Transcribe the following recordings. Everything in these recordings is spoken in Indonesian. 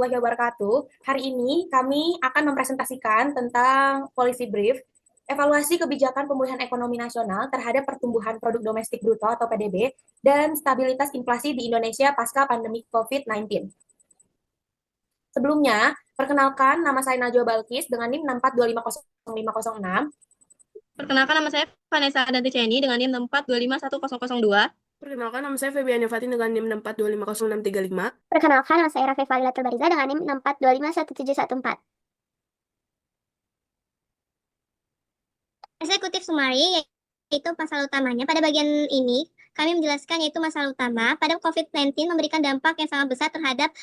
warahmatullahi wabarakatuh. Hari ini kami akan mempresentasikan tentang Policy Brief, evaluasi kebijakan pemulihan ekonomi nasional terhadap pertumbuhan produk domestik bruto atau PDB dan stabilitas inflasi di Indonesia pasca pandemi COVID-19. Sebelumnya, perkenalkan nama saya Najwa Balkis dengan NIM 642500506. Perkenalkan nama saya Vanessa Adanti Ceni dengan NIM 642510002. Perkenalkan, nama saya Febiani Fatin dengan NIM 642500635. Perkenalkan, nama saya Raffi Falilatul Bariza dengan NIM 642511714. Eksekutif Sumari, yaitu pasal utamanya. Pada bagian ini, kami menjelaskan yaitu masalah utama pada COVID-19 memberikan dampak yang sangat besar terhadap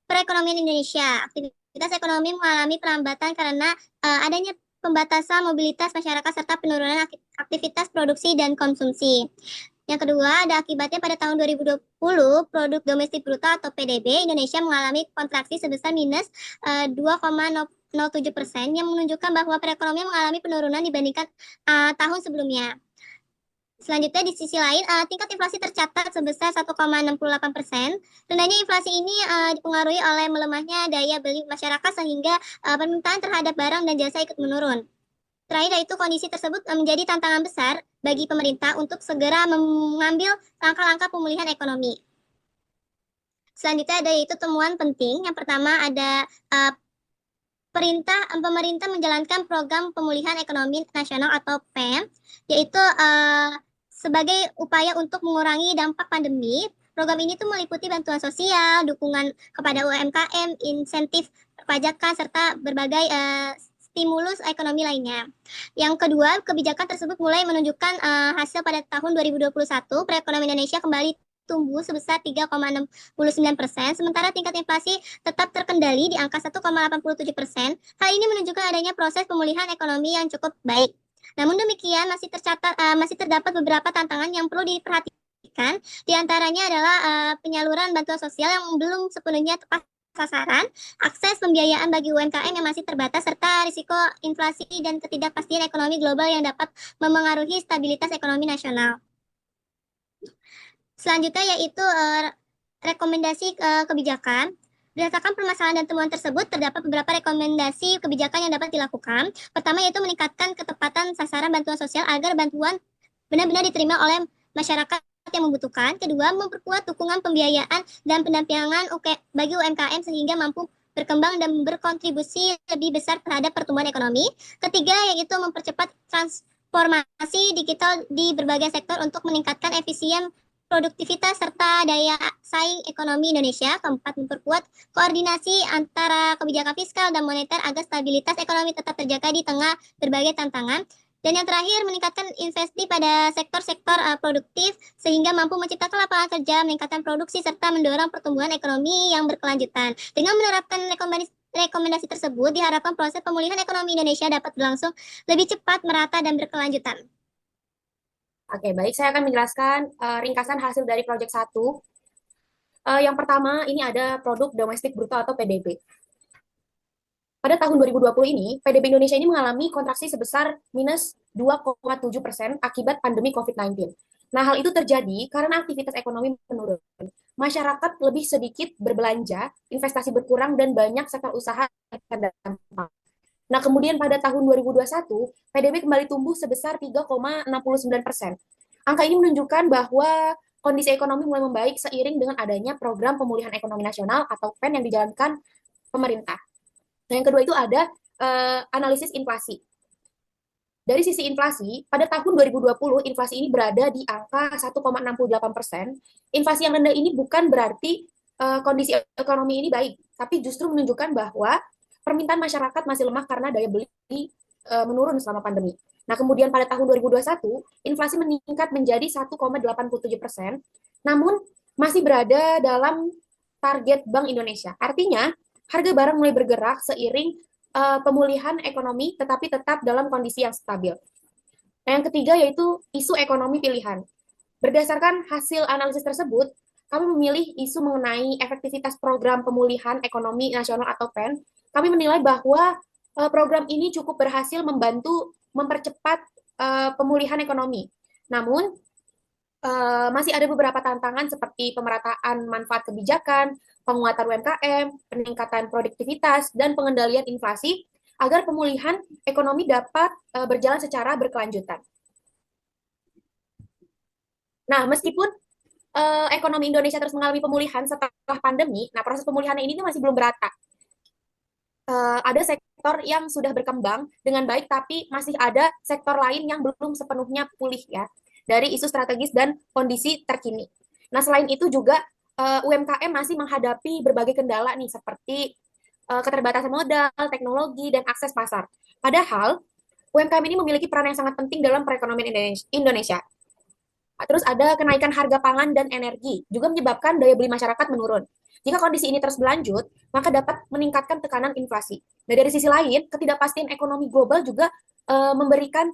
perekonomian Indonesia. Aktivitas ekonomi mengalami perlambatan karena adanya pembatasan mobilitas masyarakat serta penurunan aktivitas produksi dan konsumsi. Yang kedua, ada akibatnya pada tahun 2020, produk domestik bruto atau PDB Indonesia mengalami kontraksi sebesar minus 2,07% yang menunjukkan bahwa perekonomian mengalami penurunan dibandingkan tahun sebelumnya. Selanjutnya di sisi lain, tingkat inflasi tercatat sebesar 1,68%. Rendahnya inflasi ini dipengaruhi oleh melemahnya daya beli masyarakat sehingga permintaan terhadap barang dan jasa ikut menurun. Terakhir yaitu kondisi tersebut menjadi tantangan besar bagi pemerintah untuk segera mengambil langkah-langkah pemulihan ekonomi. Selanjutnya ada yaitu temuan penting. Yang pertama ada pemerintah menjalankan program pemulihan ekonomi nasional atau PEM, yaitu sebagai upaya untuk mengurangi dampak pandemi. Program ini tuh meliputi bantuan sosial, dukungan kepada UMKM, insentif perpajakan, serta berbagai stimulus ekonomi lainnya. Yang kedua, kebijakan tersebut mulai menunjukkan hasil pada tahun 2021, perekonomian Indonesia kembali tumbuh sebesar 3,69%, sementara tingkat inflasi tetap terkendali di angka 1,87%. Hal ini menunjukkan adanya proses pemulihan ekonomi yang cukup baik. Namun demikian masih terdapat beberapa tantangan yang perlu diperhatikan. Di antaranya adalah penyaluran bantuan sosial yang belum sepenuhnya tepat sasaran, akses pembiayaan bagi UMKM yang masih terbatas, serta risiko inflasi dan ketidakpastian ekonomi global yang dapat memengaruhi stabilitas ekonomi nasional. Selanjutnya yaitu rekomendasi kebijakan. Berdasarkan permasalahan dan temuan tersebut, terdapat beberapa rekomendasi kebijakan yang dapat dilakukan. Pertama yaitu meningkatkan ketepatan sasaran bantuan sosial agar bantuan benar-benar diterima oleh masyarakat yang membutuhkan. Kedua, memperkuat dukungan pembiayaan dan pendampingan bagi UMKM sehingga mampu berkembang dan berkontribusi lebih besar terhadap pertumbuhan ekonomi. Ketiga, yaitu mempercepat transformasi digital di berbagai sektor untuk meningkatkan efisien produktivitas serta daya saing ekonomi Indonesia. Keempat, memperkuat koordinasi antara kebijakan fiskal dan moneter agar stabilitas ekonomi tetap terjaga di tengah berbagai tantangan. Dan yang terakhir, meningkatkan investasi pada sektor-sektor produktif sehingga mampu menciptakan lapangan kerja, meningkatkan produksi, serta mendorong pertumbuhan ekonomi yang berkelanjutan. Dengan menerapkan rekomendasi tersebut, diharapkan proses pemulihan ekonomi Indonesia dapat berlangsung lebih cepat, merata, dan berkelanjutan. Oke, baik. Saya akan menjelaskan ringkasan hasil dari Proyek 1. Yang pertama, ini ada produk domestik bruto atau PDB. Pada tahun 2020 ini, PDB Indonesia ini mengalami kontraksi sebesar minus 2,7% akibat pandemi COVID-19. Nah, hal itu terjadi karena aktivitas ekonomi menurun. Masyarakat lebih sedikit berbelanja, investasi berkurang, dan banyak sektor usaha yang terdampak. Nah, kemudian pada tahun 2021, PDB kembali tumbuh sebesar 3,69%. Angka ini menunjukkan bahwa kondisi ekonomi mulai membaik seiring dengan adanya program pemulihan ekonomi nasional atau PEN yang dijalankan pemerintah. Nah, yang kedua itu ada analisis inflasi. Dari sisi inflasi, pada tahun 2020 inflasi ini berada di angka 1,68%. Inflasi yang rendah ini bukan berarti kondisi ekonomi ini baik, tapi justru menunjukkan bahwa permintaan masyarakat masih lemah karena daya beli menurun selama pandemi. Nah, kemudian pada tahun 2021, inflasi meningkat menjadi 1,87%, namun masih berada dalam target Bank Indonesia. Artinya, harga barang mulai bergerak seiring pemulihan ekonomi, tetapi tetap dalam kondisi yang stabil. Nah, yang ketiga yaitu isu ekonomi pilihan. Berdasarkan hasil analisis tersebut, kami memilih isu mengenai efektivitas program pemulihan ekonomi nasional atau PEN. Kami menilai bahwa program ini cukup berhasil membantu mempercepat pemulihan ekonomi. Namun, masih ada beberapa tantangan seperti pemerataan manfaat kebijakan, penguatan UMKM, peningkatan produktivitas, dan pengendalian inflasi agar pemulihan ekonomi dapat berjalan secara berkelanjutan. Nah, meskipun ekonomi Indonesia terus mengalami pemulihan setelah pandemi, nah proses pemulihan ini tuh masih belum merata. Ada sektor yang sudah berkembang dengan baik, tapi masih ada sektor lain yang belum sepenuhnya pulih ya dari isu strategis dan kondisi terkini. Nah, selain itu juga UMKM masih menghadapi berbagai kendala nih seperti keterbatasan modal, teknologi, dan akses pasar. Padahal UMKM ini memiliki peran yang sangat penting dalam perekonomian Indonesia. Terus ada kenaikan harga pangan dan energi, juga menyebabkan daya beli masyarakat menurun. Jika kondisi ini terus berlanjut, maka dapat meningkatkan tekanan inflasi. Nah, dari sisi lain, ketidakpastian ekonomi global juga memberikan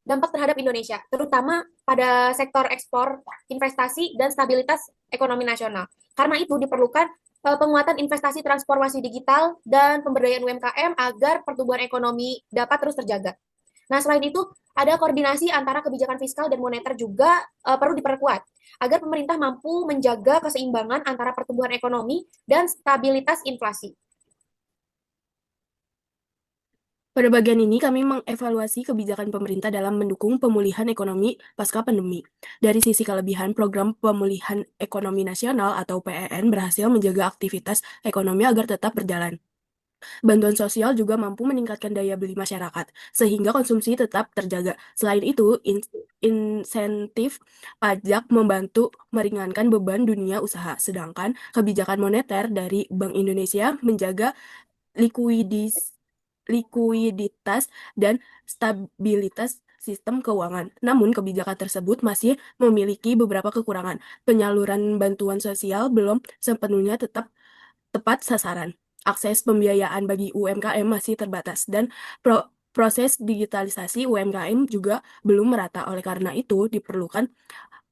dampak terhadap Indonesia, terutama pada sektor ekspor, investasi, dan stabilitas ekonomi nasional. Karena itu diperlukan penguatan investasi transformasi digital dan pemberdayaan UMKM agar pertumbuhan ekonomi dapat terus terjaga. Nah, selain itu, ada koordinasi antara kebijakan fiskal dan moneter juga perlu diperkuat agar pemerintah mampu menjaga keseimbangan antara pertumbuhan ekonomi dan stabilitas inflasi. Pada bagian ini, kami mengevaluasi kebijakan pemerintah dalam mendukung pemulihan ekonomi pasca pandemi. Dari sisi kelebihan, program pemulihan ekonomi nasional atau PEN berhasil menjaga aktivitas ekonomi agar tetap berjalan. Bantuan sosial juga mampu meningkatkan daya beli masyarakat, sehingga konsumsi tetap terjaga. Selain itu, insentif pajak membantu meringankan beban dunia usaha, sedangkan kebijakan moneter dari Bank Indonesia menjaga likuiditas dan stabilitas sistem keuangan. Namun, kebijakan tersebut masih memiliki beberapa kekurangan. Penyaluran bantuan sosial belum sepenuhnya tepat sasaran. Akses pembiayaan bagi UMKM masih terbatas dan proses digitalisasi UMKM juga belum merata. Oleh karena itu, diperlukan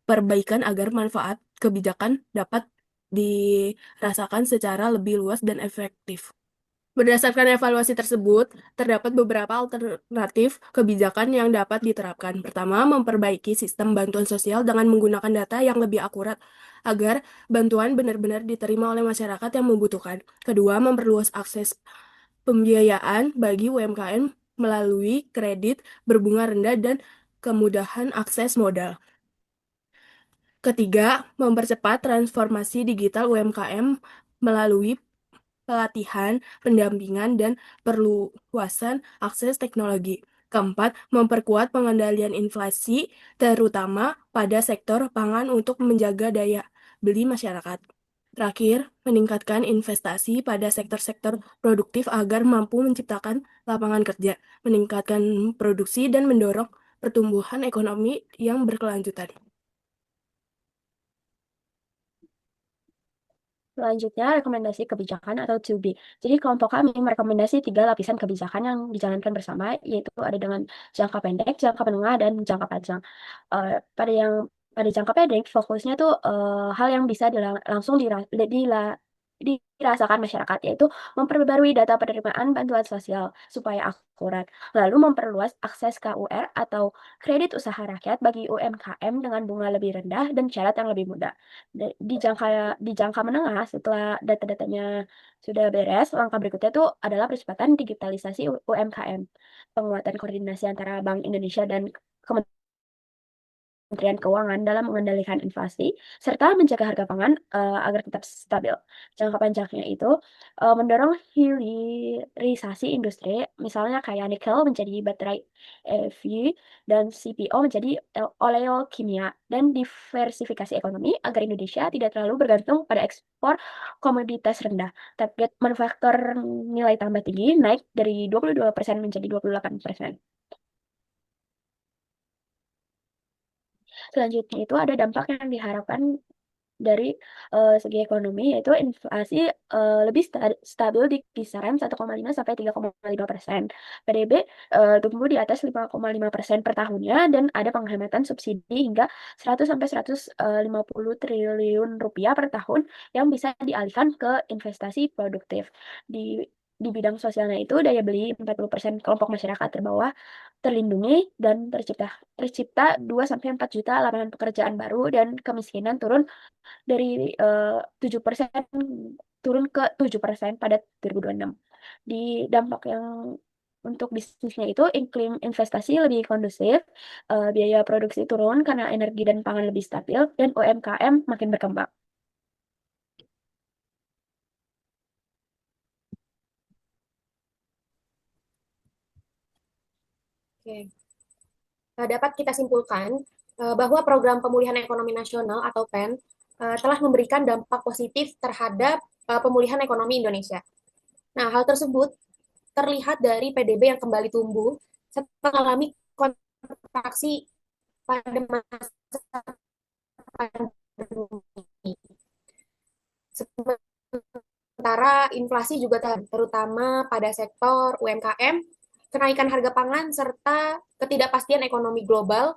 perbaikan agar manfaat kebijakan dapat dirasakan secara lebih luas dan efektif. Berdasarkan evaluasi tersebut, terdapat beberapa alternatif kebijakan yang dapat diterapkan. Pertama, memperbaiki sistem bantuan sosial dengan menggunakan data yang lebih akurat agar bantuan benar-benar diterima oleh masyarakat yang membutuhkan. Kedua, memperluas akses pembiayaan bagi UMKM melalui kredit berbunga rendah dan kemudahan akses modal. Ketiga, mempercepat transformasi digital UMKM melalui pelatihan, pendampingan, dan perluasan akses teknologi. Keempat, memperkuat pengendalian inflasi, terutama pada sektor pangan untuk menjaga daya beli masyarakat. Terakhir, meningkatkan investasi pada sektor-sektor produktif agar mampu menciptakan lapangan kerja, meningkatkan produksi, dan mendorong pertumbuhan ekonomi yang berkelanjutan. Selanjutnya, rekomendasi kebijakan atau 2B. Jadi, kelompok kami merekomendasi 3 lapisan kebijakan yang dijalankan bersama, yaitu ada dengan jangka pendek, jangka menengah, dan jangka panjang. Pada jangka pendek, fokusnya tuh hal yang bisa langsung dirasakan masyarakat, yaitu memperbarui data penerimaan bantuan sosial supaya akurat, lalu memperluas akses KUR atau kredit usaha rakyat bagi UMKM dengan bunga lebih rendah dan syarat yang lebih mudah. Di jangka menengah, setelah data-datanya sudah beres, langkah berikutnya itu adalah percepatan digitalisasi UMKM, penguatan koordinasi antara Bank Indonesia dan Kementerian Keuangan dalam mengendalikan inflasi, serta menjaga harga pangan agar tetap stabil. Jangka panjangnya itu mendorong hilirisasi industri, misalnya kayak nikel menjadi baterai EV dan CPO menjadi oleokimia, dan diversifikasi ekonomi agar Indonesia tidak terlalu bergantung pada ekspor komoditas rendah. Target manufaktur nilai tambah tinggi naik dari 22% menjadi 28%. Selanjutnya itu ada dampak yang diharapkan dari segi ekonomi, yaitu inflasi lebih stabil di kisaran 1,5 sampai 3,5%. PDB tumbuh di atas 5,5% per tahunnya, dan ada penghematan subsidi hingga 100 sampai 150 triliun rupiah per tahun yang bisa dialihkan ke investasi produktif. Di bidang sosialnya itu daya beli 40% kelompok masyarakat terbawah terlindungi dan tercipta 2-4 juta lapangan pekerjaan baru dan kemiskinan turun dari 7% turun ke 7% pada 2026. Di dampak yang untuk bisnisnya itu iklim investasi lebih kondusif, biaya produksi turun karena energi dan pangan lebih stabil, dan UMKM makin berkembang. Oke. Dapat kita simpulkan bahwa Program Pemulihan Ekonomi Nasional atau PEN telah memberikan dampak positif terhadap pemulihan ekonomi Indonesia. Nah, hal tersebut terlihat dari PDB yang kembali tumbuh setelah mengalami kontraksi pada masa pandemi. Sementara inflasi juga terutama pada sektor UMKM, kenaikan harga pangan, serta ketidakpastian ekonomi global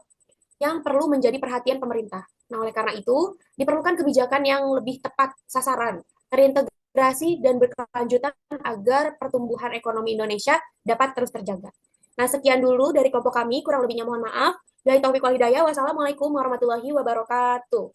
yang perlu menjadi perhatian pemerintah. Nah, oleh karena itu, diperlukan kebijakan yang lebih tepat sasaran, terintegrasi, dan berkelanjutan agar pertumbuhan ekonomi Indonesia dapat terus terjaga. Nah, sekian dulu dari kelompok kami, kurang lebihnya mohon maaf. Dari Taufiq wal Hidayah, wassalamualaikum warahmatullahi wabarakatuh.